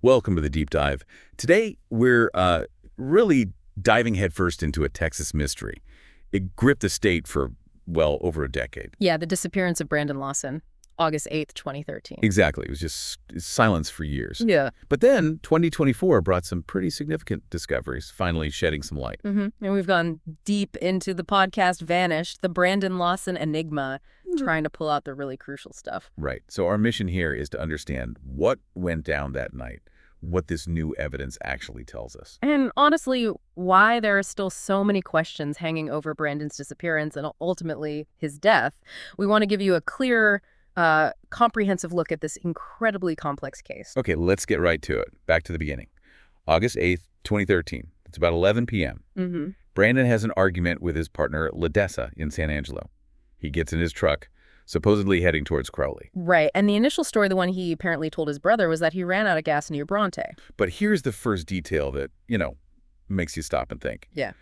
Welcome to the Deep Dive. Today, we're really diving headfirst into a Texas mystery. It gripped the state for, well, over a decade. Yeah, the disappearance of Brandon Lawson, August 8th, 2013. Exactly. It was just silence for years. Yeah. But then, 2024 brought some pretty significant discoveries, finally shedding some light. And we've gone deep into the podcast Vanished, the Brandon Lawson Enigma, trying to pull out the really crucial stuff. Right. So our mission here is to understand what went down that night, what this new evidence actually tells us. And honestly, why there are still so many questions hanging over Brandon's disappearance and ultimately his death. We want to give you a clear, comprehensive look at this incredibly complex case. Okay, let's get right to it. Back to the beginning. August 8th, 2013. It's about 11 p.m. Brandon has an argument with his partner, Ledessa, in San Angelo. He gets in his truck, supposedly heading towards Crowley. Right. And the initial story, the one he apparently told his brother, was that he ran out of gas near Bronte. But here's the first detail that, makes you stop and think. Yeah.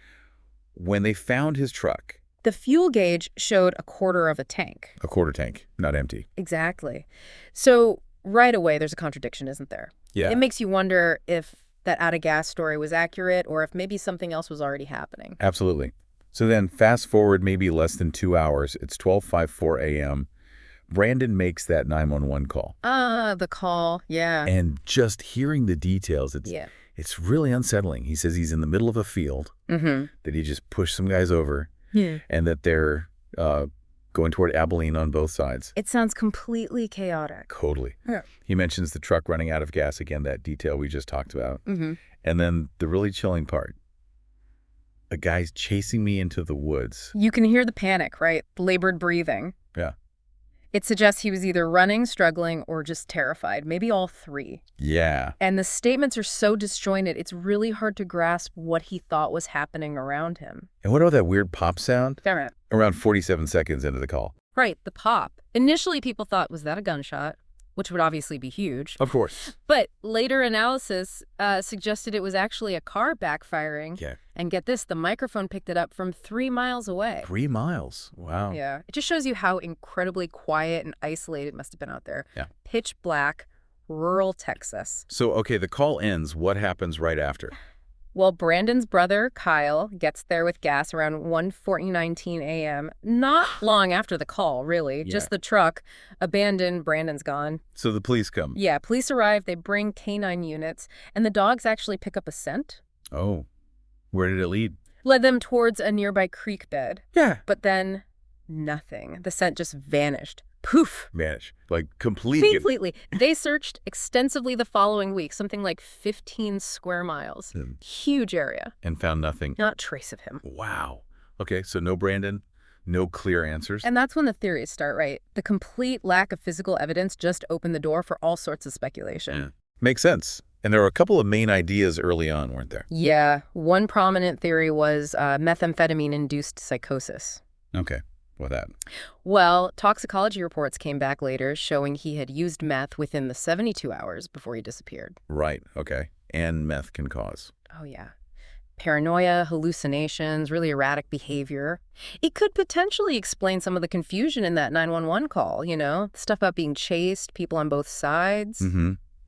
When they found his truck... The fuel gauge showed a quarter of a tank. A quarter tank, not empty. Exactly. So right away, there's a contradiction, isn't there? Yeah. It makes you wonder if that out-of-gas story was accurate or if maybe something else was already happening. Absolutely. So then fast forward maybe less than 2 hours. It's 12:54 a.m. Brandon makes that 911 call. The call. Yeah. And just hearing the details, it's really unsettling. He says he's in the middle of a field, that he just pushed some guys over, and that they're going toward Abilene on both sides. It sounds completely chaotic. Totally. Yeah. He mentions the truck running out of gas, again, that detail we just talked about. And then the really chilling part. A guy's chasing me into the woods. You can hear the panic, right? Labored breathing. Yeah. It suggests he was either running, struggling, or just terrified. Maybe all three. Yeah. And the statements are so disjointed, it's really hard to grasp what he thought was happening around him. And what about that weird pop sound? Fair. Around 47 seconds into the call. Right, the pop. Initially, people thought, was that a gunshot? Which would obviously be huge. Of course. But later analysis suggested it was actually a car backfiring. Yeah. And get this, the microphone picked it up from 3 miles away. 3 miles. Wow. Yeah. It just shows you how incredibly quiet and isolated it must have been out there. Yeah. Pitch black, rural Texas. So, okay, the call ends. What happens right after? Well, Brandon's brother, Kyle, gets there with gas around 1:19 a.m. Not long after the call, really. Yeah. Just the truck. Abandoned, Brandon's gone. So the police come. Yeah, police arrive, they bring canine units, and the dogs actually pick up a scent. Oh. Where did it lead? Led them towards a nearby creek bed. Yeah. But then, nothing. The scent just vanished. Poof. Vanish. Like, completely. Completely. They searched extensively the following week, something like 15 square miles. Huge area. And found nothing. Not a trace of him. Wow. Okay, so no Brandon, no clear answers. And that's when the theories start, right? The complete lack of physical evidence just opened the door for all sorts of speculation. Yeah. Makes sense. And there were a couple of main ideas early on, weren't there? Yeah. One prominent theory was methamphetamine-induced psychosis. Okay. What that? Well, toxicology reports came back later showing he had used meth within the 72 hours before he disappeared. Right. Okay. And meth can cause. Oh, yeah. Paranoia, hallucinations, really erratic behavior. It could potentially explain some of the confusion in that 911 call, stuff about being chased, people on both sides.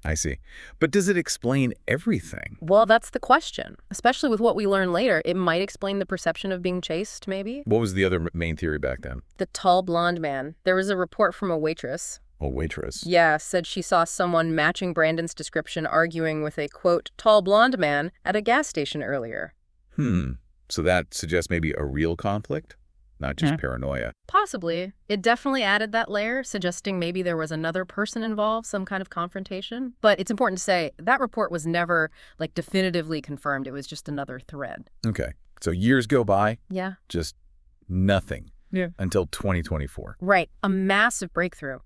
I see. But does it explain everything? Well, that's the question. Especially with what we learn later, it might explain the perception of being chased, maybe? What was the other main theory back then? The tall blonde man. There was a report from a waitress. A waitress? Yeah, said she saw someone matching Brandon's description arguing with a, quote, tall blonde man at a gas station earlier. So that suggests maybe a real conflict? Not just paranoia. Possibly. It definitely added that layer, suggesting maybe there was another person involved, some kind of confrontation. But it's important to say that report was never, definitively confirmed. It was just another thread. Okay. So years go by. Yeah. Just nothing. Yeah. Until 2024. Right. A massive breakthrough.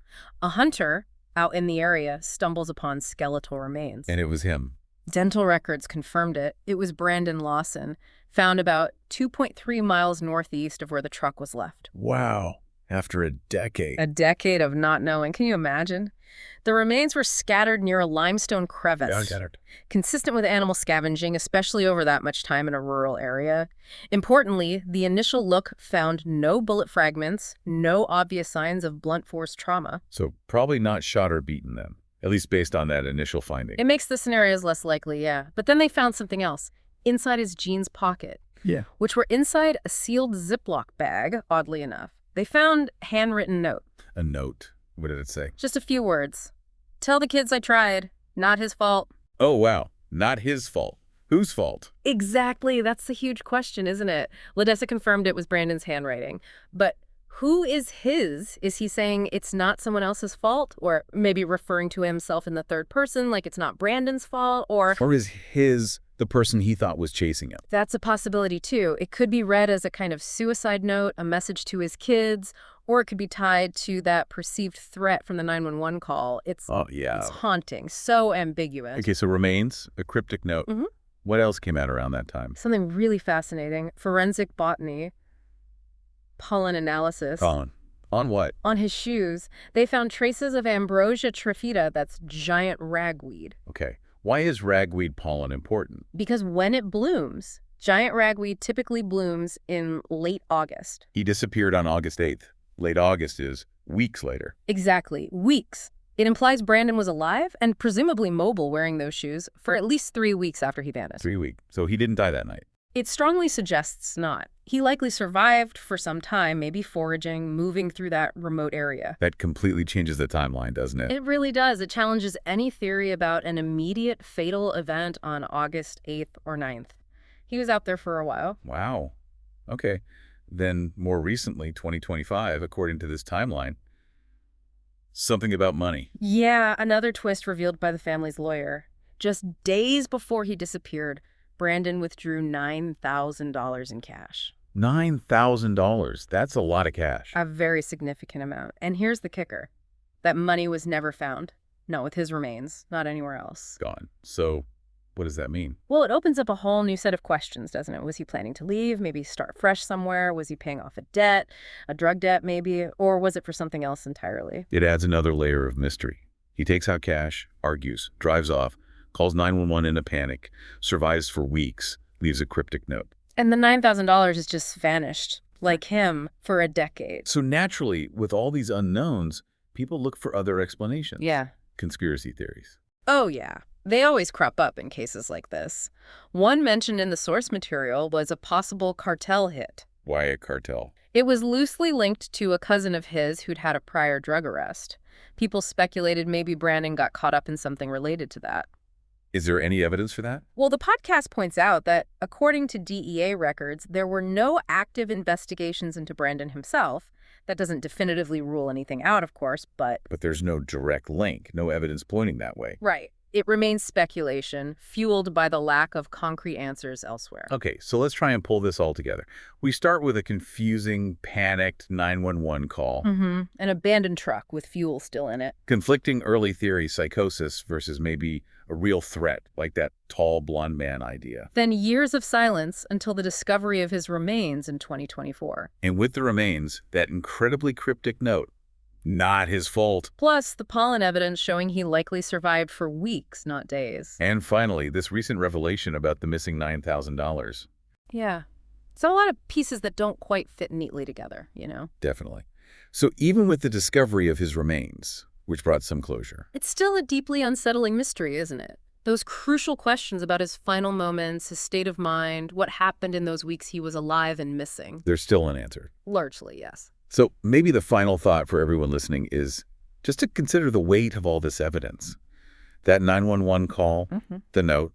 A hunter out in the area stumbles upon skeletal remains. And it was him. Dental records confirmed it. It was Brandon Lawson, found about 2.3 miles northeast of where the truck was left. Wow. After a decade. A decade of not knowing. Can you imagine? The remains were scattered near a limestone crevice. Yeah, scattered. Consistent with animal scavenging, especially over that much time in a rural area. Importantly, the initial look found no bullet fragments, no obvious signs of blunt force trauma. So probably not shot or beaten then. at least based on that initial finding. It makes the scenarios less likely, yeah. But then they found something else inside his jeans pocket. Yeah. Which were inside a sealed Ziploc bag, oddly enough. They found a handwritten note. A note? What did it say? Just a few words. Tell the kids I tried. Not his fault. Oh, wow. Not his fault. Whose fault? Exactly. That's the huge question, isn't it? Ledessa confirmed it was Brandon's handwriting. But who is his? Is he saying it's not someone else's fault? Or maybe referring to himself in the third person, like it's not Brandon's fault? Or is his the person he thought was chasing him? That's a possibility, too. It could be read as a kind of suicide note, a message to his kids, or it could be tied to that perceived threat from the 911 call. It's haunting, so ambiguous. Okay, so remains, a cryptic note. Mm-hmm. What else came out around that time? Something really fascinating. Forensic botany, pollen analysis. Pollen. On what? On his shoes. They found traces of Ambrosia trifida, that's giant ragweed. Okay. Why is ragweed pollen important? Because when it blooms, giant ragweed typically blooms in late August. He disappeared on August 8th. Late August is weeks later. Exactly. Weeks. It implies Brandon was alive and presumably mobile wearing those shoes for at least 3 weeks after he vanished. 3 weeks. So he didn't die that night. It strongly suggests not. He likely survived for some time, maybe foraging, moving through that remote area. That completely changes the timeline, doesn't it? It really does. It challenges any theory about an immediate fatal event on August 8th or 9th. He was out there for a while. Wow. Okay. Then more recently, 2025, according to this timeline, something about money. Yeah, another twist revealed by the family's lawyer. Just days before he disappeared, Brandon withdrew $9,000 in cash. $9,000. That's a lot of cash. A very significant amount. And here's the kicker. That money was never found. Not with his remains, not anywhere else. Gone. So what does that mean? Well, it opens up a whole new set of questions, doesn't it? Was he planning to leave, maybe start fresh somewhere? Was he paying off a debt, a drug debt maybe? Or was it for something else entirely? It adds another layer of mystery. He takes out cash, argues, drives off, calls 911 in a panic, survives for weeks, leaves a cryptic note. And the $9,000 has just vanished, like him, for a decade. So naturally, with all these unknowns, people look for other explanations. Yeah. Conspiracy theories. Oh, yeah. They always crop up in cases like this. One mentioned in the source material was a possible cartel hit. Why a cartel? It was loosely linked to a cousin of his who'd had a prior drug arrest. People speculated maybe Brandon got caught up in something related to that. Is there any evidence for that? Well, the podcast points out that, according to DEA records, there were no active investigations into Brandon himself. That doesn't definitively rule anything out, of course, but... But there's no direct link, no evidence pointing that way. Right. It remains speculation, fueled by the lack of concrete answers elsewhere. Okay, so let's try and pull this all together. We start with a confusing, panicked 911 call. An abandoned truck with fuel still in it. Conflicting early theory psychosis versus maybe a real threat, like that tall, blonde man idea. Then years of silence until the discovery of his remains in 2024. And with the remains, that incredibly cryptic note. Not his fault. Plus, the pollen evidence showing he likely survived for weeks, not days. And finally, this recent revelation about the missing $9,000. Yeah. It's a lot of pieces that don't quite fit neatly together, you know? Definitely. So even with the discovery of his remains, which brought some closure, it's still a deeply unsettling mystery, isn't it? Those crucial questions about his final moments, his state of mind, what happened in those weeks he was alive and missing. they're still unanswered. Largely, yes. So maybe the final thought for everyone listening is just to consider the weight of all this evidence. That 911 call, the note,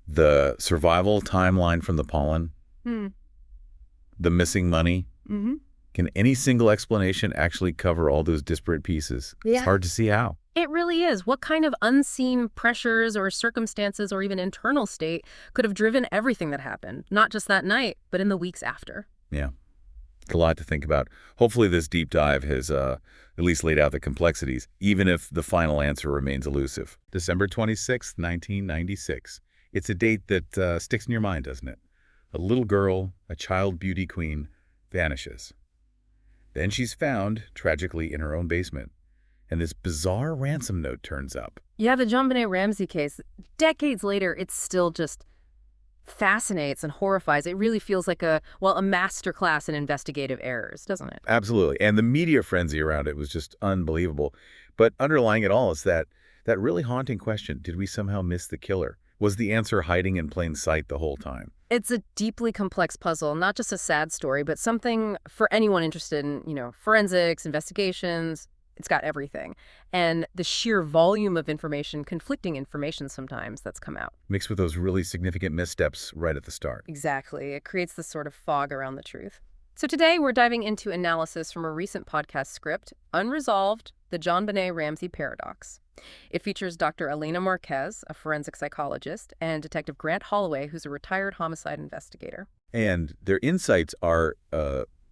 the survival timeline from the pollen, the missing money. Can any single explanation actually cover all those disparate pieces? Yeah. It's hard to see how. It really is. What kind of unseen pressures or circumstances or even internal state could have driven everything that happened, not just that night, but in the weeks after? Yeah. It's a lot to think about. Hopefully this deep dive has at least laid out the complexities, even if the final answer remains elusive. December 26th, 1996. It's a date that sticks in your mind, doesn't it? A little girl, a child beauty queen, vanishes. Then she's found, tragically, in her own basement. And this bizarre ransom note turns up. Yeah, the JonBenét Ramsey case. Decades later, it's still just fascinates and horrifies. It really feels like a masterclass in investigative errors, doesn't it? Absolutely. And the media frenzy around it was just unbelievable. But underlying it all is that That really haunting question, did we somehow miss the killer? Was the answer hiding in plain sight the whole time? It's a deeply complex puzzle, not just a sad story, but something for anyone interested in, forensics, investigations. It's got everything. And the sheer volume of information, conflicting information sometimes that's come out. Mixed with those really significant missteps right at the start. Exactly. It creates this sort of fog around the truth. So today we're diving into analysis from a recent podcast script, Unresolved, the JonBenét Ramsey Paradox. It features Dr. Elena Marquez, a forensic psychologist, and Detective Grant Holloway, who's a retired homicide investigator. And their insights are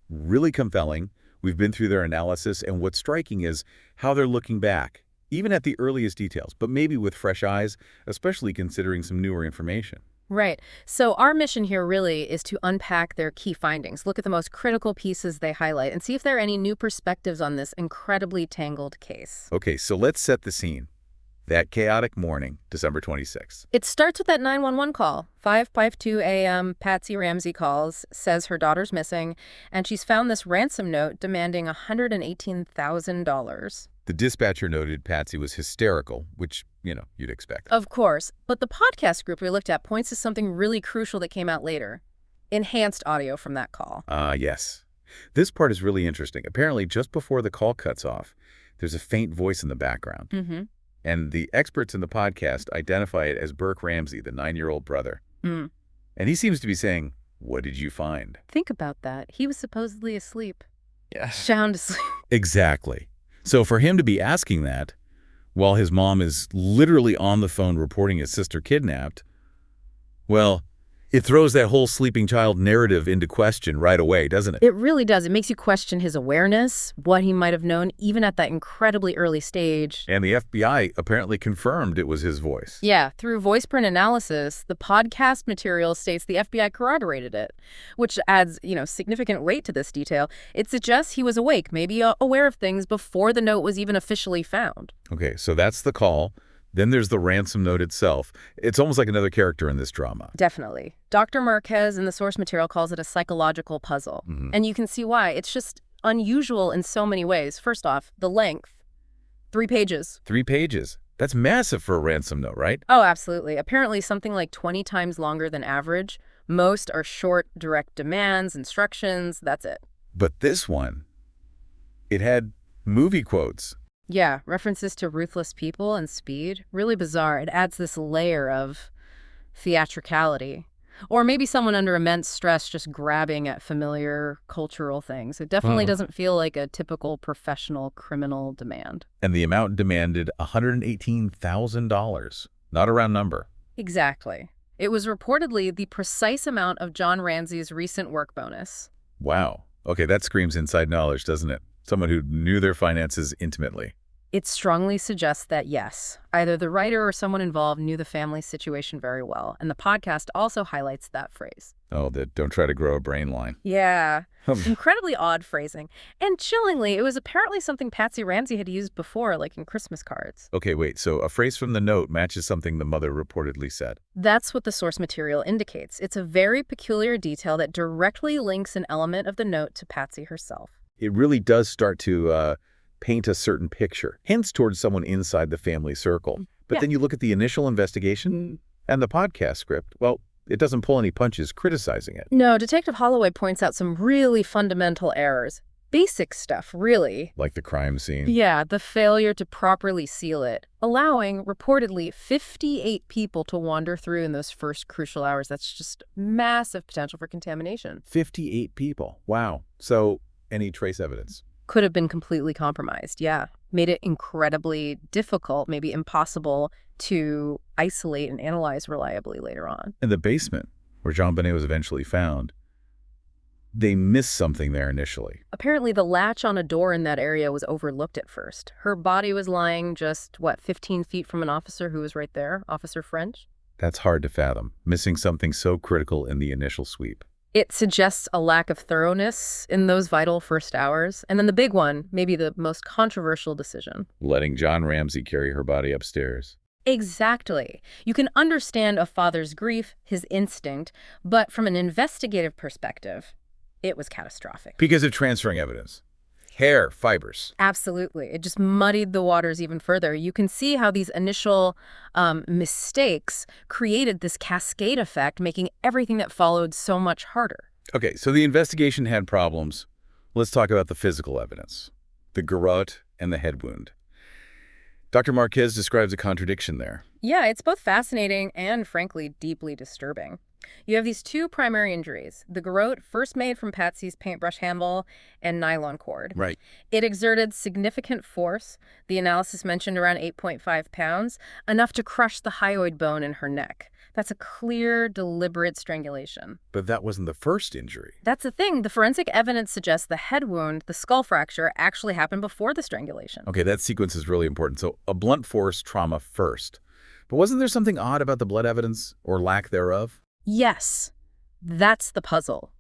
really compelling. We've been through their analysis, and what's striking is how they're looking back, even at the earliest details, but maybe with fresh eyes, especially considering some newer information. Right. So our mission here really is to unpack their key findings, look at the most critical pieces they highlight, and see if there are any new perspectives on this incredibly tangled case. Okay, so let's set the scene. That chaotic morning, December 26th. It starts with that 911 call. 5:52 a.m., Patsy Ramsey calls, says her daughter's missing, and she's found this ransom note demanding $118,000. The dispatcher noted Patsy was hysterical, which, you'd expect. Of course, but the podcast group we looked at points to something really crucial that came out later. Enhanced audio from that call. Yes. This part is really interesting. Apparently, just before the call cuts off, there's a faint voice in the background. Mm-hmm. And the experts in the podcast identify it as Burke Ramsey, the 9-year-old brother. Mm. And he seems to be saying, "What did you find?" Think about that. He was supposedly asleep. Yeah. Sound asleep. Exactly. So for him to be asking that, while his mom is literally on the phone reporting his sister kidnapped, well, it throws that whole sleeping child narrative into question right away, doesn't it? It really does. It makes you question his awareness, what he might have known, even at that incredibly early stage. And the FBI apparently confirmed it was his voice. Yeah, through voice print analysis, the podcast material states the FBI corroborated it, which adds, significant weight to this detail. It suggests he was awake, maybe aware of things before the note was even officially found. Okay, so that's the call. Then there's the ransom note itself. It's almost like another character in this drama. Definitely. Dr. Marquez in the source material calls it a psychological puzzle. Mm-hmm. And you can see why. It's just unusual in so many ways. First off, the length. 3 pages. 3 pages. That's massive for a ransom note, right? Oh, absolutely. Apparently something like 20 times longer than average. Most are short, direct demands, instructions. That's it. But this one, it had movie quotes. Yeah, references to ruthless people and speed. Really bizarre. It adds this layer of theatricality. Or maybe someone under immense stress just grabbing at familiar cultural things. It definitely doesn't feel like a typical professional criminal demand. And the amount demanded $118,000. Not a round number. Exactly. It was reportedly the precise amount of John Ramsey's recent work bonus. Wow. Okay, that screams inside knowledge, doesn't it? Someone who knew their finances intimately. It strongly suggests that, yes, either the writer or someone involved knew the family's situation very well. And the podcast also highlights that phrase. Oh, that don't try to grow a brain line. Yeah. Incredibly odd phrasing. And chillingly, it was apparently something Patsy Ramsey had used before, like in Christmas cards. Okay, wait, so a phrase from the note matches something the mother reportedly said. That's what the source material indicates. It's a very peculiar detail that directly links an element of the note to Patsy herself. It really does start to paint a certain picture, hence towards someone inside the family circle. But then you look at the initial investigation and the podcast script, well, it doesn't pull any punches criticizing it. No, Detective Holloway points out some really fundamental errors. Basic stuff, really. Like the crime scene. Yeah, the failure to properly seal it, allowing reportedly 58 people to wander through in those first crucial hours. That's just massive potential for contamination. 58 people. Wow. So any trace evidence? Could have been completely compromised, yeah. Made it incredibly difficult, maybe impossible, to isolate and analyze reliably later on. In the basement, where JonBenét was eventually found, they missed something there initially. Apparently, the latch on a door in that area was overlooked at first. Her body was lying just, 15 feet from an officer who was right there, Officer French? That's hard to fathom, missing something so critical in the initial sweep. It suggests a lack of thoroughness in those vital first hours. And then the big one, maybe the most controversial decision. Letting John Ramsey carry her body upstairs. Exactly. You can understand a father's grief, his instinct, but from an investigative perspective, it was catastrophic. Because of transferring evidence. hair fibers. Absolutely. It just muddied the waters even further. You can see how these initial mistakes created this cascade effect, making everything that followed so much harder. Okay, so the investigation had problems. Let's talk about the physical evidence, the garrote and the head wound. Dr. Marquez describes a contradiction there. Yeah, it's both fascinating and, frankly, deeply disturbing. You have these two primary injuries. The garrote, first made from Patsy's paintbrush handle and nylon cord. Right. It exerted significant force. The analysis mentioned around 8.5 pounds, enough to crush the hyoid bone in her neck. That's a clear, deliberate strangulation. But that wasn't the first injury. That's the thing. The forensic evidence suggests the head wound, the skull fracture, actually happened before the strangulation. Okay, that sequence is really important. So a blunt force trauma first. But wasn't there something odd about the blood evidence, or lack thereof? Yes, that's the puzzle.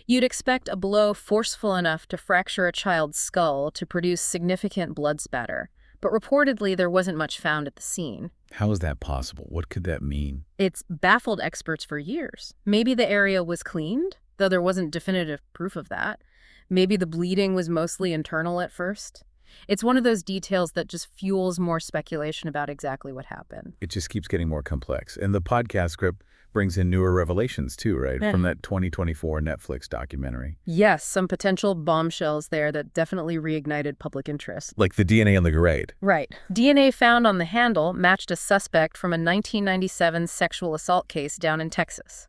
You'd expect a blow forceful enough to fracture a child's skull to produce significant blood spatter, but reportedly there wasn't much found at the scene. How is that possible? What could that mean? It's baffled experts for years. Maybe the area was cleaned, though there wasn't definitive proof of that. Maybe the bleeding was mostly internal at first. It's one of those details that just fuels more speculation about exactly what happened. It just keeps getting more complex. And the podcast script brings in newer revelations too, right? From that 2024 Netflix documentary. Yes, some potential bombshells there that definitely reignited public interest. Like the DNA on the garrote. Right. DNA found on the handle matched a suspect from a 1997 sexual assault case down in Texas.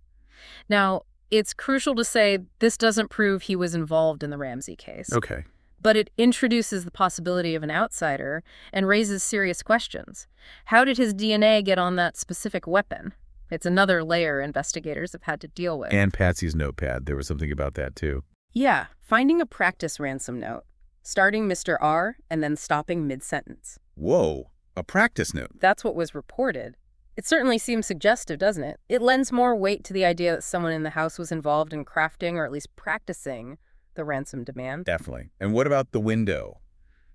Now, it's crucial to say this doesn't prove he was involved in the Ramsey case. Okay. But it introduces the possibility of an outsider and raises serious questions. How did his DNA get on that specific weapon? It's another layer investigators have had to deal with. And Patsy's notepad. There was something about that too. Yeah, finding a practice ransom note, starting Mr. R and then stopping mid-sentence. Whoa, a practice note. That's what was reported. It certainly seems suggestive, doesn't it? It lends more weight to the idea that someone in the house was involved in crafting or at least practicing the ransom demand. Definitely. And what about the window?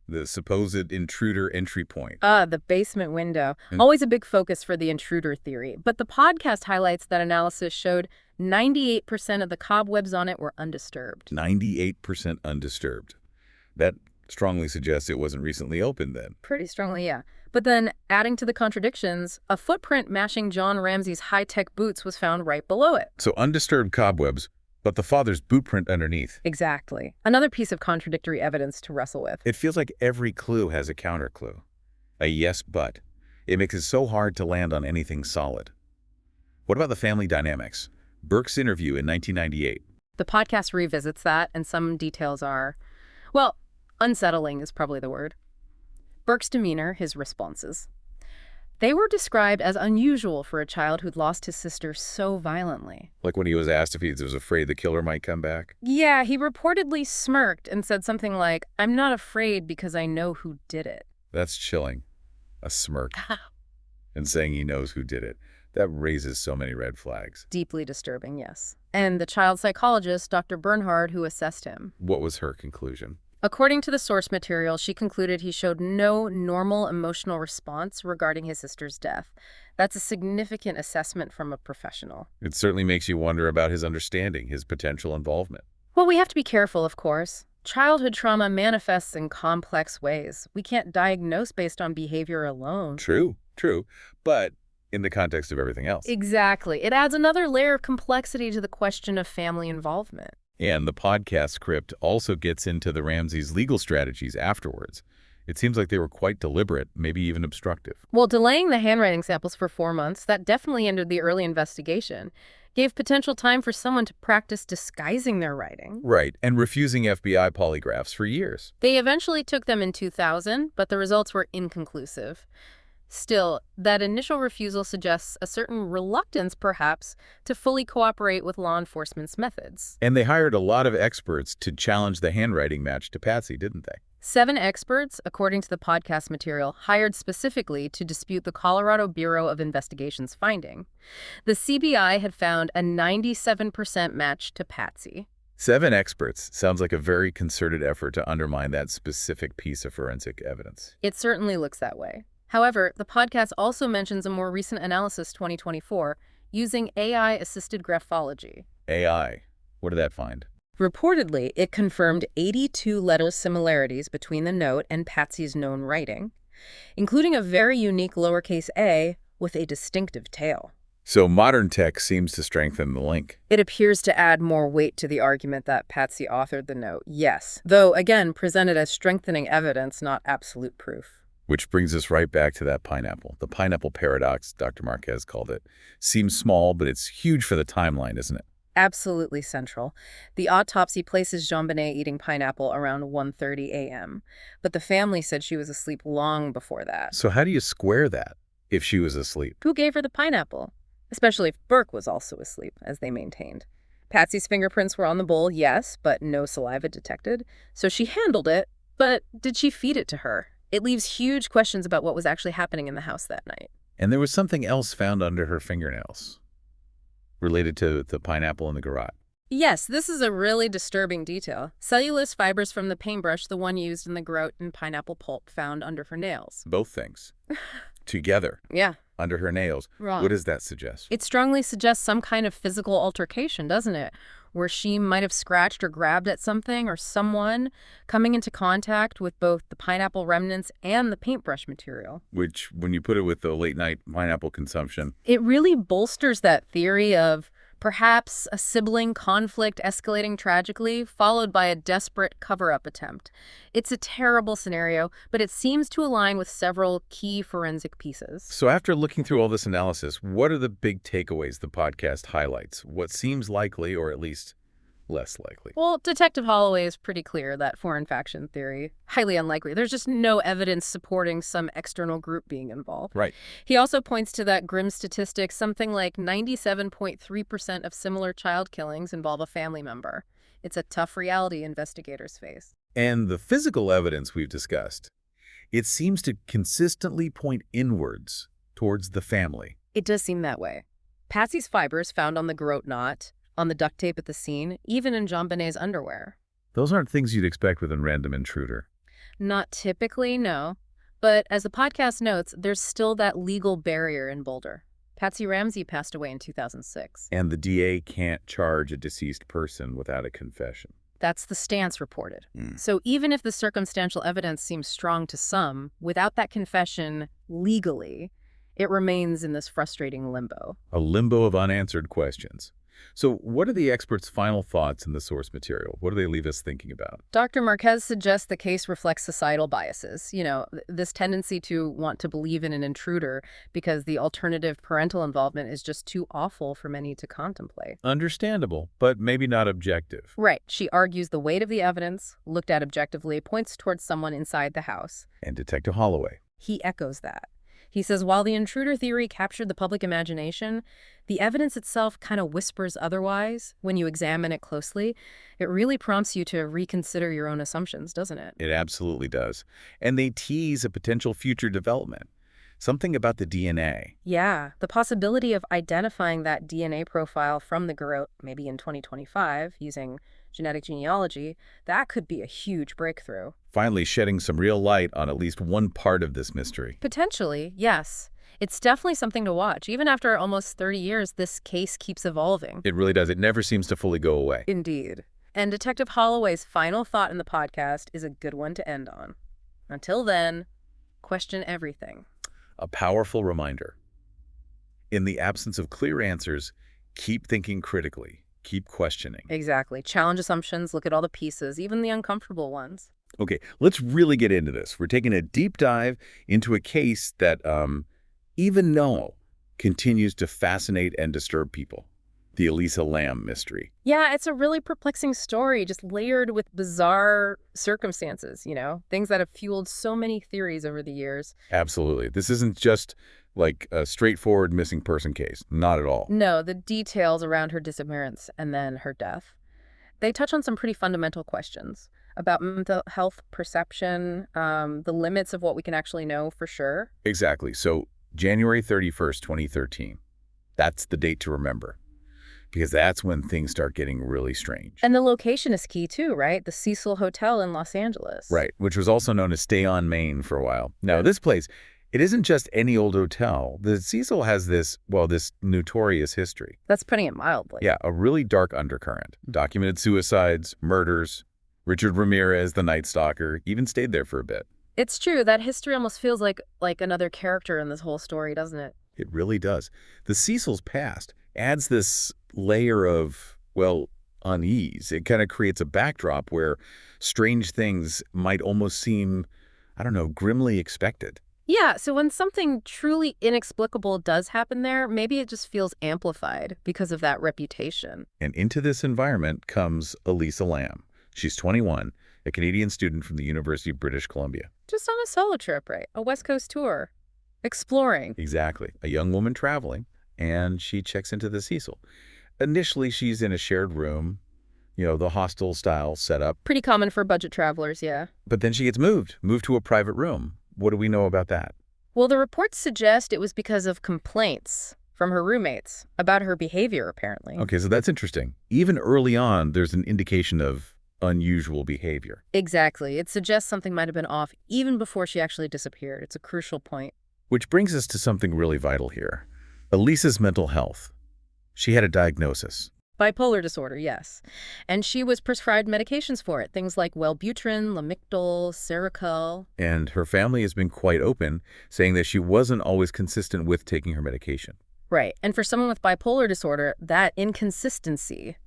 The supposed intruder entry point. The basement window. Always a big focus for the intruder theory. But the podcast highlights that analysis showed 98% of the cobwebs on it were undisturbed. 98% undisturbed. That strongly suggests it wasn't recently opened then. Pretty strongly, yeah. But then, adding to the contradictions, a footprint matching John Ramsey's high-tech boots was found right below it. So undisturbed cobwebs, but the father's boot print underneath. Exactly. Another piece of contradictory evidence to wrestle with. It feels like every clue has a counter clue. A yes, but. It makes it so hard to land on anything solid. What about the family dynamics? Burke's interview in 1998. The podcast revisits that, and some details are, well, unsettling is probably the word. Burke's demeanor, his responses. They were described as unusual for a child who'd lost his sister so violently. Like when he was asked if he was afraid the killer might come back? Yeah, he reportedly smirked and said something like, "I'm not afraid because I know who did it." That's chilling. A smirk. And saying he knows who did it. That raises so many red flags. Deeply disturbing, yes. And the child psychologist, Dr. Bernhard, who assessed him. What was her conclusion? According to the source material, she concluded he showed no normal emotional response regarding his sister's death. That's a significant assessment from a professional. It certainly makes you wonder about his understanding, his potential involvement. Well, we have to be careful, of course. Childhood trauma manifests in complex ways. We can't diagnose based on behavior alone. True. But in the context of everything else. Exactly. It adds another layer of complexity to the question of family involvement. And the podcast script also gets into the Ramseys' legal strategies afterwards. It seems like they were quite deliberate, maybe even obstructive. Well, delaying the handwriting samples for 4 months, that definitely ended the early investigation. Gave potential time for someone to practice disguising their writing. Right, and refusing FBI polygraphs for years. They eventually took them in 2000, but the results were inconclusive. Still, that initial refusal suggests a certain reluctance, perhaps, to fully cooperate with law enforcement's methods. And they hired a lot of experts to challenge the handwriting match to Patsy, didn't they? 7 experts, according to the podcast material, hired specifically to dispute the Colorado Bureau of Investigation's finding. The CBI had found a 97% match to Patsy. 7 experts sounds like a very concerted effort to undermine that specific piece of forensic evidence. It certainly looks that way. However, the podcast also mentions a more recent analysis, 2024, using AI-assisted graphology. AI. What did that find? Reportedly, it confirmed 82 letter similarities between the note and Patsy's known writing, including a very unique lowercase a with a distinctive tail. So modern tech seems to strengthen the link. It appears to add more weight to the argument that Patsy authored the note, yes, though, again, presented as strengthening evidence, not absolute proof. Which brings us right back to that pineapple. The pineapple paradox, Dr. Marquez called it. Seems small, but it's huge for the timeline, isn't it? Absolutely central. The autopsy places JonBenét eating pineapple around 1:30 a.m., but the family said she was asleep long before that. So how do you square that if she was asleep? Who gave her the pineapple? Especially if Burke was also asleep, as they maintained. Patsy's fingerprints were on the bowl, yes, but no saliva detected. So she handled it, but did she feed it to her? It leaves huge questions about what was actually happening in the house that night. And there was something else found under her fingernails related to the pineapple in the garage. Yes, this is a really disturbing detail. Cellulose fibers from the paintbrush, the one used in the grout and pineapple pulp, found under her nails. Both things. Together. Yeah. Under her nails. Wrong. What does that suggest? It strongly suggests some kind of physical altercation, doesn't it? Where she might have scratched or grabbed at something or someone, coming into contact with both the pineapple remnants and the paintbrush material. Which, when you put it with the late-night pineapple consumption... It really bolsters that theory of perhaps a sibling conflict escalating tragically, followed by a desperate cover-up attempt. It's a terrible scenario, but it seems to align with several key forensic pieces. So after looking through all this analysis, what are the big takeaways the podcast highlights? What seems likely, or at least less likely? Well, Detective Holloway is pretty clear that foreign faction theory, highly unlikely. There's just no evidence supporting some external group being involved. Right. He also points to that grim statistic, something like 97.3% of similar child killings involve a family member. It's a tough reality investigators face. And the physical evidence we've discussed, it seems to consistently point inwards towards the family. It does seem that way. Patsy's fibers found on the garrote knot, on the duct tape at the scene, even in JonBenét's underwear. Those aren't things you'd expect with a random intruder. Not typically, no. But as the podcast notes, there's still that legal barrier in Boulder. Patsy Ramsey passed away in 2006. And the DA can't charge a deceased person without a confession. That's the stance reported. So even if the circumstantial evidence seems strong to some, without that confession legally, it remains in this frustrating limbo. A limbo of unanswered questions. So what are the experts' final thoughts in the source material? What do they leave us thinking about? Dr. Marquez suggests the case reflects societal biases. You know, this tendency to want to believe in an intruder because the alternative parental involvement is just too awful for many to contemplate. Understandable, but maybe not objective. Right. She argues the weight of the evidence, looked at objectively, points towards someone inside the house. And Detective Holloway. He echoes that. He says while the intruder theory captured the public imagination, the evidence itself kind of whispers otherwise. When you examine it closely, it really prompts you to reconsider your own assumptions, doesn't it? It absolutely does. And they tease a potential future development. Something about the DNA. Yeah, the possibility of identifying that DNA profile from the garrote, maybe in 2025, using genetic genealogy, that could be a huge breakthrough. Finally shedding some real light on at least one part of this mystery. Potentially, yes. It's definitely something to watch. Even after almost 30 years, this case keeps evolving. It really does. It never seems to fully go away. Indeed. And Detective Holloway's final thought in the podcast is a good one to end on. Until then, question everything. A powerful reminder. In the absence of clear answers, keep thinking critically. Keep questioning. Exactly. Challenge assumptions, look at all the pieces, even the uncomfortable ones. Okay, let's really get into this. We're taking a deep dive into a case that, even now, continues to fascinate and disturb people. The Elisa Lam mystery. Yeah, it's a really perplexing story, just layered with bizarre circumstances, you know, things that have fueled so many theories over the years. Absolutely. This isn't just like a straightforward missing person case. Not at all. No, the details around her disappearance and then her death, they touch on some pretty fundamental questions about mental health perception, the limits of what we can actually know for sure. Exactly. So January 31st, 2013. That's the date to remember. Because that's when things start getting really strange. And the location is key too, right? The Cecil Hotel in Los Angeles. Right, which was also known as Stay on Main for a while. Now, this place, It isn't just any old hotel. The Cecil has this notorious history. That's putting it mildly. Yeah, a really dark undercurrent. Documented suicides, murders. Richard Ramirez, the Night Stalker, even stayed there for a bit. It's true. That history almost feels like another character in this whole story, doesn't it? It really does. The Cecil's past adds this layer of, unease. It kind of creates a backdrop where strange things might almost seem, grimly expected. Yeah, so when something truly inexplicable does happen there, maybe it just feels amplified because of that reputation. And into this environment comes Elisa Lam. She's 21, a Canadian student from the University of British Columbia. Just on a solo trip, right? A West Coast tour. Exploring. Exactly. A young woman traveling, and she checks into the Cecil. Initially, she's in a shared room, the hostel-style setup. Pretty common for budget travelers, yeah. But then she gets moved to a private room. What do we know about that? Well, the reports suggest it was because of complaints from her roommates about her behavior, apparently. Okay, so that's interesting. Even early on, there's an indication of unusual behavior. Exactly. It suggests something might have been off even before she actually disappeared. It's a crucial point. Which brings us to something really vital here. Elisa's mental health. She had a diagnosis. Bipolar disorder, yes. And she was prescribed medications for it, things like Wellbutrin, Lamictal, Seroquel. And her family has been quite open, saying that she wasn't always consistent with taking her medication. Right. And for someone with bipolar disorder, that inconsistency,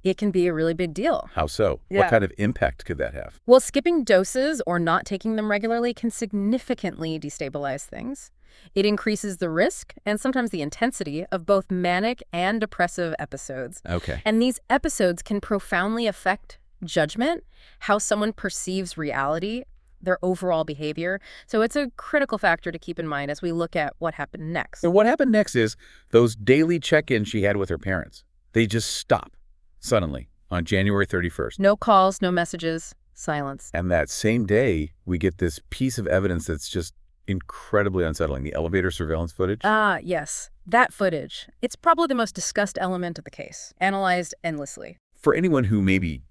it can be a really big deal. How so? Yeah. What kind of impact could that have? Well, skipping doses or not taking them regularly can significantly destabilize things. It increases the risk and sometimes the intensity of both manic and depressive episodes. Okay. And these episodes can profoundly affect judgment, how someone perceives reality, their overall behavior. So it's a critical factor to keep in mind as we look at what happened next. And what happened next is those daily check-ins she had with her parents. They just stop suddenly on January 31st. No calls, no messages, silence. And that same day, we get this piece of evidence that's just incredibly unsettling, the elevator surveillance footage. Ah, yes. That footage. It's probably the most discussed element of the case, analyzed endlessly. For anyone who maybe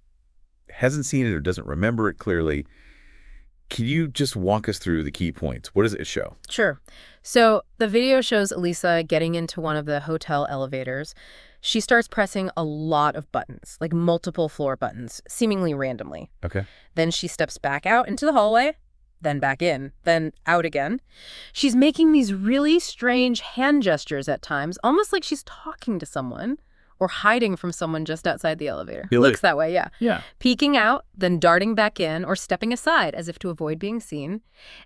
hasn't seen it or doesn't remember it clearly, can you just walk us through the key points? What does it show? Sure. So the video shows Elisa getting into one of the hotel elevators. She starts pressing a lot of buttons, like multiple floor buttons, seemingly randomly. Okay. Then she steps back out into the hallway, then back in, then out again. She's making these really strange hand gestures at times, almost like she's talking to someone or hiding from someone just outside the elevator. Really? Looks that way, yeah. Yeah. Peeking out, then darting back in or stepping aside as if to avoid being seen.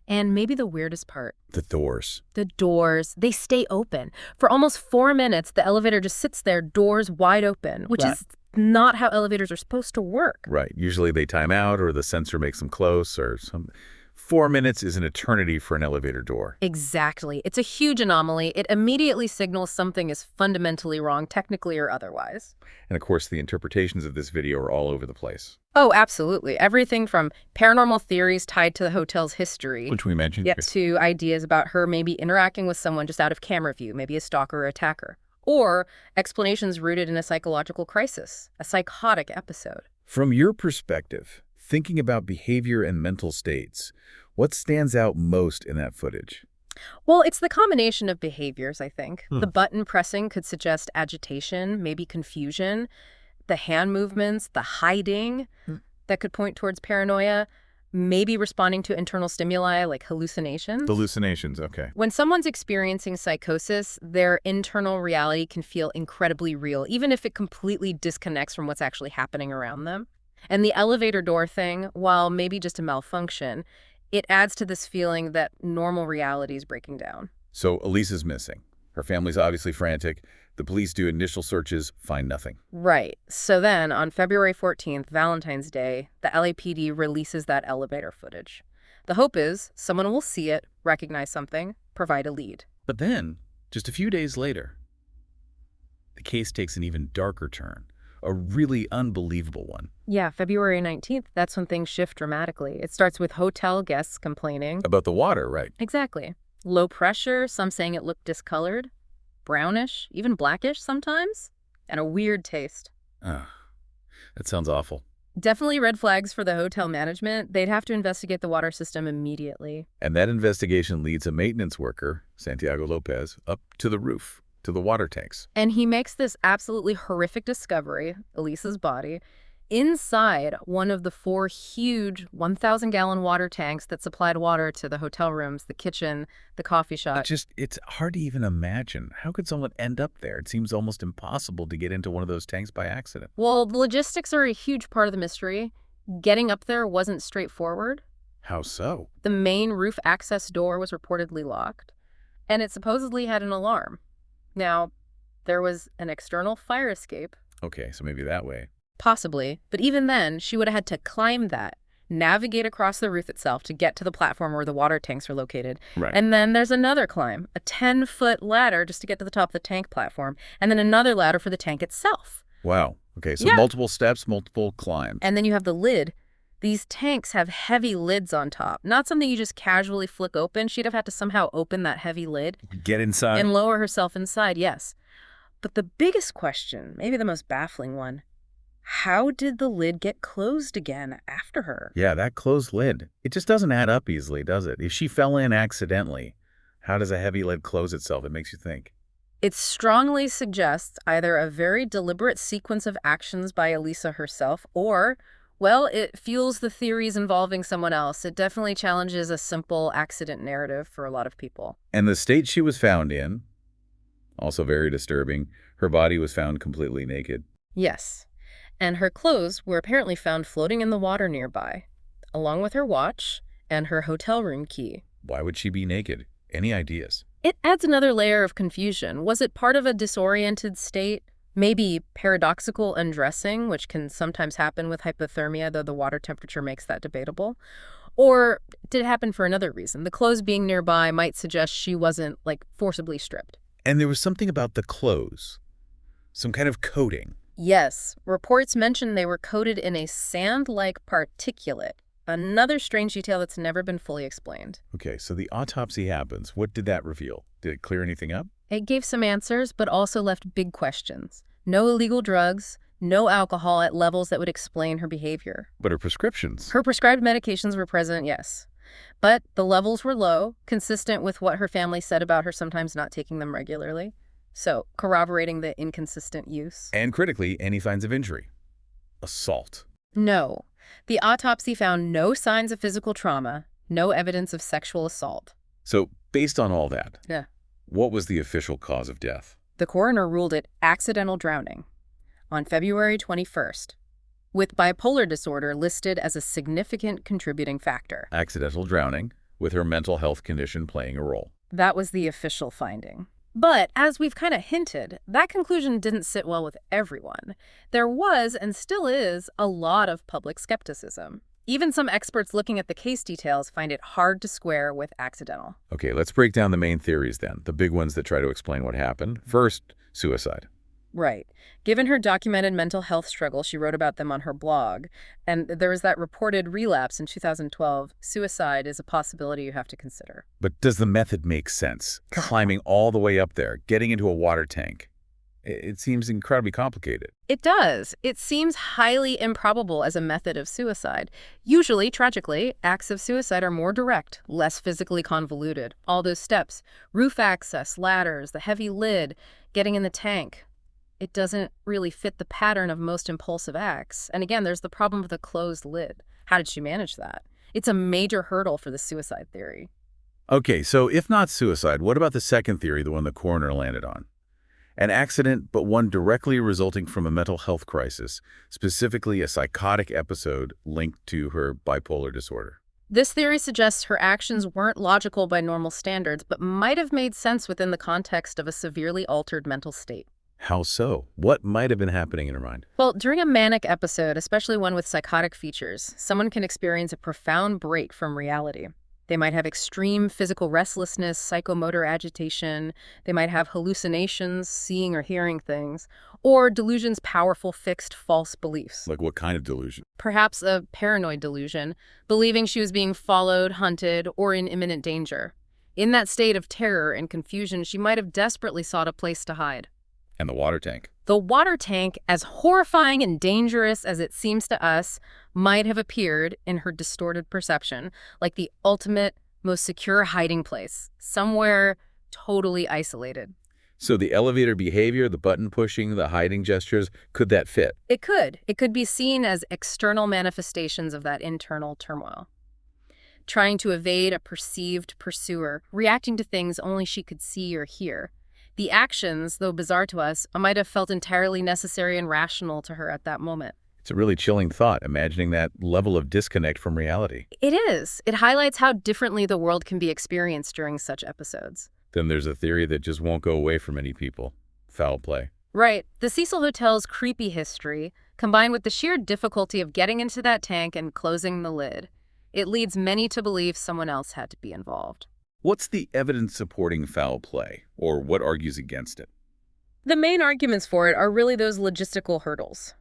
And maybe the weirdest part. The doors. The doors, they stay open. For almost 4 minutes, the elevator just sits there, doors wide open, which Right. is not how elevators are supposed to work. Right. Usually they time out or the sensor makes them close or some. 4 minutes is an eternity for an elevator door. Exactly. It's a huge anomaly. It immediately signals something is fundamentally wrong, technically or otherwise. And of course, the interpretations of this video are all over the place. Oh, absolutely. Everything from paranormal theories tied to the hotel's history. Which we mentioned. Yep, to ideas about her maybe interacting with someone just out of camera view, maybe a stalker or attacker. Or explanations rooted in a psychological crisis, a psychotic episode. From your perspective, thinking about behavior and mental states, what stands out most in that footage? Well, it's the combination of behaviors, I think. The button pressing could suggest agitation, maybe confusion. The hand movements, the hiding, that could point towards paranoia. Maybe responding to internal stimuli like hallucinations. Hallucinations, okay. When someone's experiencing psychosis, their internal reality can feel incredibly real, even if it completely disconnects from what's actually happening around them. And the elevator door thing, while maybe just a malfunction, it adds to this feeling that normal reality is breaking down. So Elisa's missing. Her family's obviously frantic. The police do initial searches, find nothing. Right. So then, on February 14th, Valentine's Day, the LAPD releases that elevator footage. The hope is someone will see it, recognize something, provide a lead. But then, just a few days later, the case takes an even darker turn. A really unbelievable one. Yeah, February 19th, that's when things shift dramatically. It starts with hotel guests complaining. About the water, right? Exactly. Low pressure, some saying it looked discolored, brownish, even blackish sometimes, and a weird taste. That sounds awful. Definitely red flags for the hotel management. They'd have to investigate the water system immediately. And that investigation leads a maintenance worker, Santiago Lopez, up to the roof, to the water tanks. And he makes this absolutely horrific discovery, Elisa's body, inside one of the 4 huge 1,000-gallon water tanks that supplied water to the hotel rooms, the kitchen, the coffee shop. It's hard to even imagine. How could someone end up there? It seems almost impossible to get into one of those tanks by accident. Well, the logistics are a huge part of the mystery. Getting up there wasn't straightforward. How so? The main roof access door was reportedly locked, and it supposedly had an alarm. Now, there was an external fire escape. Okay, so maybe that way. Possibly, but even then, she would have had to climb that, navigate across the roof itself to get to the platform where the water tanks are located. Right. And then there's another climb, a 10-foot ladder just to get to the top of the tank platform, and then another ladder for the tank itself. Wow. Okay, so Yeah. multiple steps, multiple climbs. And then you have the lid. These tanks have heavy lids on top, not something you just casually flick open. She'd have had to somehow open that heavy lid Get inside. and lower herself inside, yes. But the biggest question, maybe the most baffling one, how did the lid get closed again after her? Yeah, that closed lid. It just doesn't add up easily, does it? If she fell in accidentally, how does a heavy lid close itself? It makes you think. It strongly suggests either a very deliberate sequence of actions by Elisa herself or, well, it fuels the theories involving someone else. It definitely challenges a simple accident narrative for a lot of people. And the state she was found in, also very disturbing, her body was found completely naked. Yes. And her clothes were apparently found floating in the water nearby, along with her watch and her hotel room key. Why would she be naked? Any ideas? It adds another layer of confusion. Was it part of a disoriented state? Maybe paradoxical undressing, which can sometimes happen with hypothermia, though the water temperature makes that debatable. Or did it happen for another reason? The clothes being nearby might suggest she wasn't, forcibly stripped. And there was something about the clothes. Some kind of coating. Yes, reports mention they were coated in a sand-like particulate. Another strange detail that's never been fully explained. Okay, so the autopsy happens. What did that reveal? Did it clear anything up? It gave some answers, but also left big questions. No illegal drugs, no alcohol at levels that would explain her behavior. But her prescriptions? Her prescribed medications were present, yes. But the levels were low, consistent with what her family said about her sometimes not taking them regularly. So, corroborating the inconsistent use. And critically, any signs of injury. Assault. No. The autopsy found no signs of physical trauma, no evidence of sexual assault. So, based on all that, Yeah. what was the official cause of death? The coroner ruled it accidental drowning on February 21st, with bipolar disorder listed as a significant contributing factor. Accidental drowning, with her mental health condition playing a role. That was the official finding. But, as we've kind of hinted, that conclusion didn't sit well with everyone. There was, and still is, a lot of public skepticism. Even some experts looking at the case details find it hard to square with accidental. Okay, let's break down the main theories then, the big ones that try to explain what happened. First, suicide. Right. Given her documented mental health struggle, she wrote about them on her blog. And there was that reported relapse in 2012. Suicide is a possibility you have to consider. But does the method make sense? Climbing all the way up there, getting into a water tank. It seems incredibly complicated. It does. It seems highly improbable as a method of suicide. Usually, tragically, acts of suicide are more direct, less physically convoluted. All those steps, roof access, ladders, the heavy lid, getting in the tank. It doesn't really fit the pattern of most impulsive acts. And again, there's the problem of the closed lid. How did she manage that? It's a major hurdle for the suicide theory. Okay, so if not suicide, what about the second theory, the one the coroner landed on? An accident, but one directly resulting from a mental health crisis, specifically a psychotic episode linked to her bipolar disorder. This theory suggests her actions weren't logical by normal standards, but might have made sense within the context of a severely altered mental state. How so? What might have been happening in her mind? Well, during a manic episode, especially one with psychotic features, someone can experience a profound break from reality. They might have extreme physical restlessness, psychomotor agitation. They might have hallucinations, seeing or hearing things, or delusions, powerful, fixed, false beliefs. Like what kind of delusion? Perhaps a paranoid delusion, believing she was being followed, hunted, or in imminent danger. In that state of terror and confusion, she might have desperately sought a place to hide. And the water tank. The water tank, as horrifying and dangerous as it seems to us, might have appeared in her distorted perception like the ultimate, most secure hiding place, somewhere totally isolated. So the elevator behavior, the button pushing, the hiding gestures, could that fit? It could. It could be seen as external manifestations of that internal turmoil. Trying to evade a perceived pursuer, reacting to things only she could see or hear. The actions, though bizarre to us, might have felt entirely necessary and rational to her at that moment. It's a really chilling thought, imagining that level of disconnect from reality. It is. It highlights how differently the world can be experienced during such episodes. Then there's a theory that just won't go away for many people. Foul play. Right. The Cecil Hotel's creepy history, combined with the sheer difficulty of getting into that tank and closing the lid, it leads many to believe someone else had to be involved. What's the evidence supporting foul play, or what argues against it? The main arguments for it are really those logistical hurdles.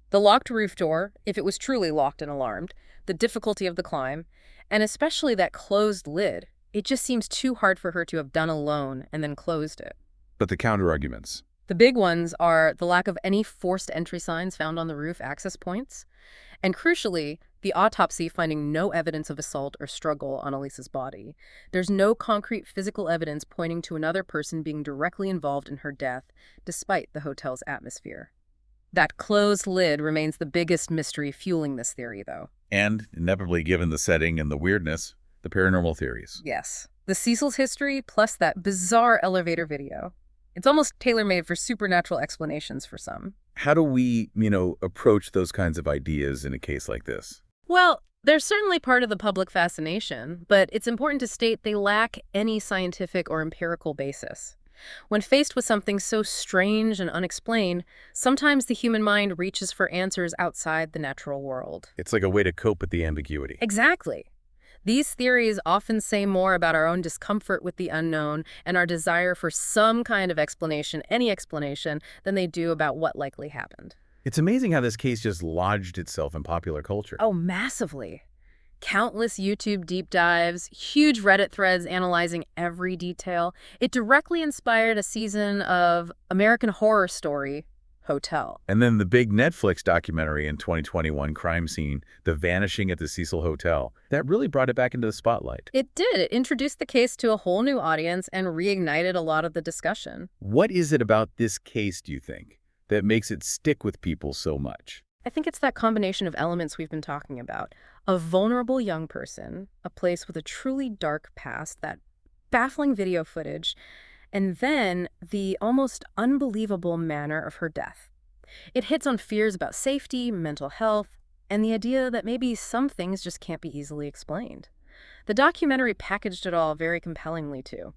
The locked roof door, if it was truly locked and alarmed, the difficulty of the climb, and especially that closed lid. It just seems too hard for her to have done alone and then closed it. But the counter-arguments? The big ones are the lack of any forced entry signs found on the roof access points, and crucially, the autopsy finding no evidence of assault or struggle on Elisa's body. There's no concrete physical evidence pointing to another person being directly involved in her death, despite the hotel's atmosphere. That closed lid remains the biggest mystery fueling this theory, though. And, inevitably given the setting and the weirdness, the paranormal theories. Yes. The Cecil's history plus that bizarre elevator video. It's almost tailor-made for supernatural explanations for some. How do we, approach those kinds of ideas in a case like this? Well, they're certainly part of the public fascination, but it's important to state they lack any scientific or empirical basis. When faced with something so strange and unexplained, sometimes the human mind reaches for answers outside the natural world. It's like a way to cope with the ambiguity. Exactly. These theories often say more about our own discomfort with the unknown and our desire for some kind of explanation, any explanation, than they do about what likely happened. It's amazing how this case just lodged itself in popular culture. Oh, massively. Countless YouTube deep dives, huge Reddit threads analyzing every detail. It directly inspired a season of American Horror Story, Hotel. And then the big Netflix documentary in 2021, Crime Scene, The Vanishing at the Cecil Hotel, that really brought it back into the spotlight. It did. It introduced the case to a whole new audience and reignited a lot of the discussion. What is it about this case, do you think, that makes it stick with people so much? I think it's that combination of elements we've been talking about. A vulnerable young person, a place with a truly dark past, that baffling video footage, and then the almost unbelievable manner of her death. It hits on fears about safety, mental health, and the idea that maybe some things just can't be easily explained. The documentary packaged it all very compellingly, too.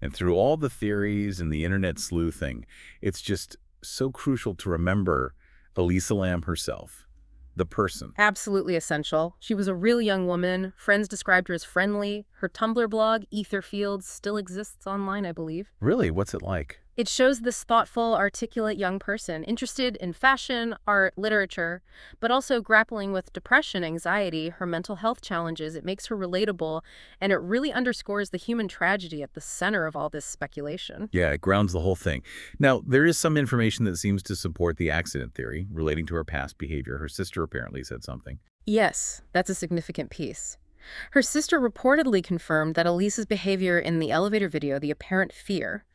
And through all the theories and the internet sleuthing, it's just so crucial to remember Elisa Lam herself, the person. Absolutely essential. She was a real young woman. Friends described her as friendly. Her Tumblr blog, Ether Fields, still exists online, I believe. Really? What's it like? It shows this thoughtful, articulate young person interested in fashion, art, literature, but also grappling with depression, anxiety, her mental health challenges. It makes her relatable, and it really underscores the human tragedy at the center of all this speculation. Yeah, it grounds the whole thing. Now, there is some information that seems to support the accident theory relating to her past behavior. Her sister apparently said something. Yes, that's a significant piece. Her sister reportedly confirmed that Elisa's behavior in the elevator video, the apparent fear,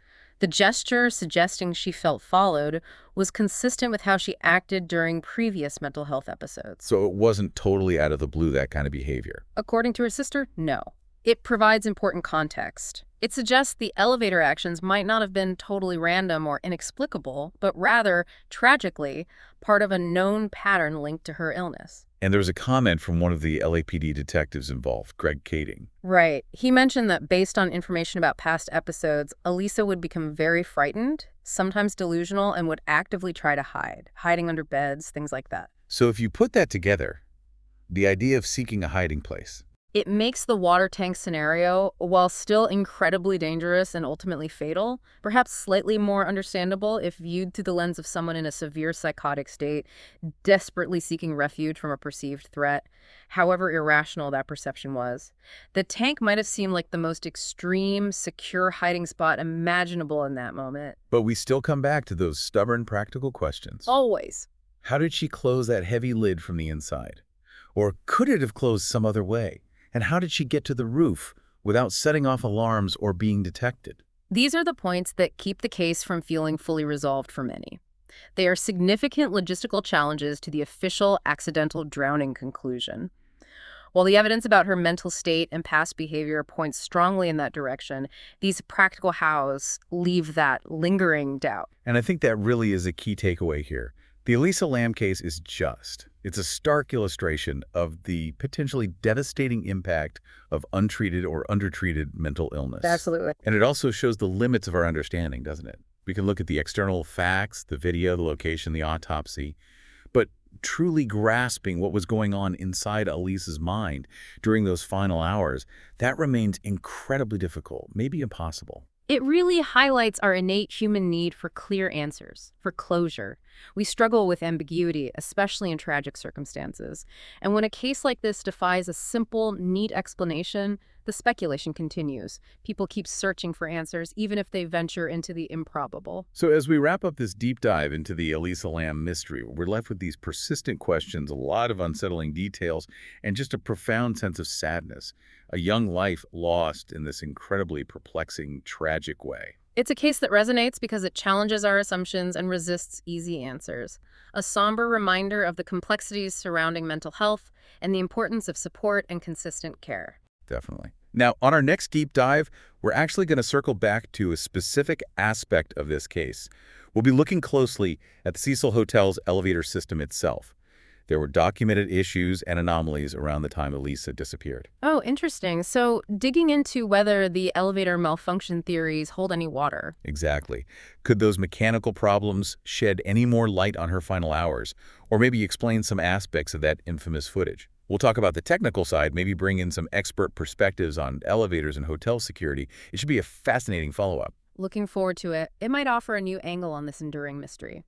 the gesture suggesting she felt followed, was consistent with how she acted during previous mental health episodes. So it wasn't totally out of the blue, that kind of behavior? According to her sister, no. It provides important context. It suggests the elevator actions might not have been totally random or inexplicable, but rather, tragically, part of a known pattern linked to her illness. And there was a comment from one of the LAPD detectives involved, Greg Kading. Right. He mentioned that based on information about past episodes, Elisa would become very frightened, sometimes delusional, and would actively try to hide, hiding under beds, things like that. So if you put that together, the idea of seeking a hiding place, It makes the water tank scenario, while still incredibly dangerous and ultimately fatal, perhaps slightly more understandable if viewed through the lens of someone in a severe psychotic state, desperately seeking refuge from a perceived threat, however irrational that perception was. The tank might have seemed like the most extreme, secure hiding spot imaginable in that moment. But we still come back to those stubborn practical questions. Always. How did she close that heavy lid from the inside? Or could it have closed some other way? And how did she get to the roof without setting off alarms or being detected? These are the points that keep the case from feeling fully resolved for many. They are significant logistical challenges to the official accidental drowning conclusion. While the evidence about her mental state and past behavior points strongly in that direction, these practical hows leave that lingering doubt. And I think that really is a key takeaway here. The Elisa Lam case is it's a stark illustration of the potentially devastating impact of untreated or undertreated mental illness. Absolutely. And it also shows the limits of our understanding, doesn't it? We can look at the external facts, the video, the location, the autopsy, but truly grasping what was going on inside Elisa's mind during those final hours, that remains incredibly difficult, maybe impossible. It really highlights our innate human need for clear answers, for closure. We struggle with ambiguity, especially in tragic circumstances. And when a case like this defies a simple, neat explanation, the speculation continues. People keep searching for answers, even if they venture into the improbable. So as we wrap up this deep dive into the Elisa Lam mystery, we're left with these persistent questions, a lot of unsettling details, and just a profound sense of sadness. A young life lost in this incredibly perplexing, tragic way. It's a case that resonates because it challenges our assumptions and resists easy answers. A somber reminder of the complexities surrounding mental health and the importance of support and consistent care. Definitely. Now, on our next deep dive, we're actually going to circle back to a specific aspect of this case. We'll be looking closely at the Cecil Hotel's elevator system itself. There were documented issues and anomalies around the time Elisa disappeared. Oh, interesting. So digging into whether the elevator malfunction theories hold any water. Exactly. Could those mechanical problems shed any more light on her final hours, or maybe explain some aspects of that infamous footage? We'll talk about the technical side, maybe bring in some expert perspectives on elevators and hotel security. It should be a fascinating follow-up. Looking forward to it. It might offer a new angle on this enduring mystery.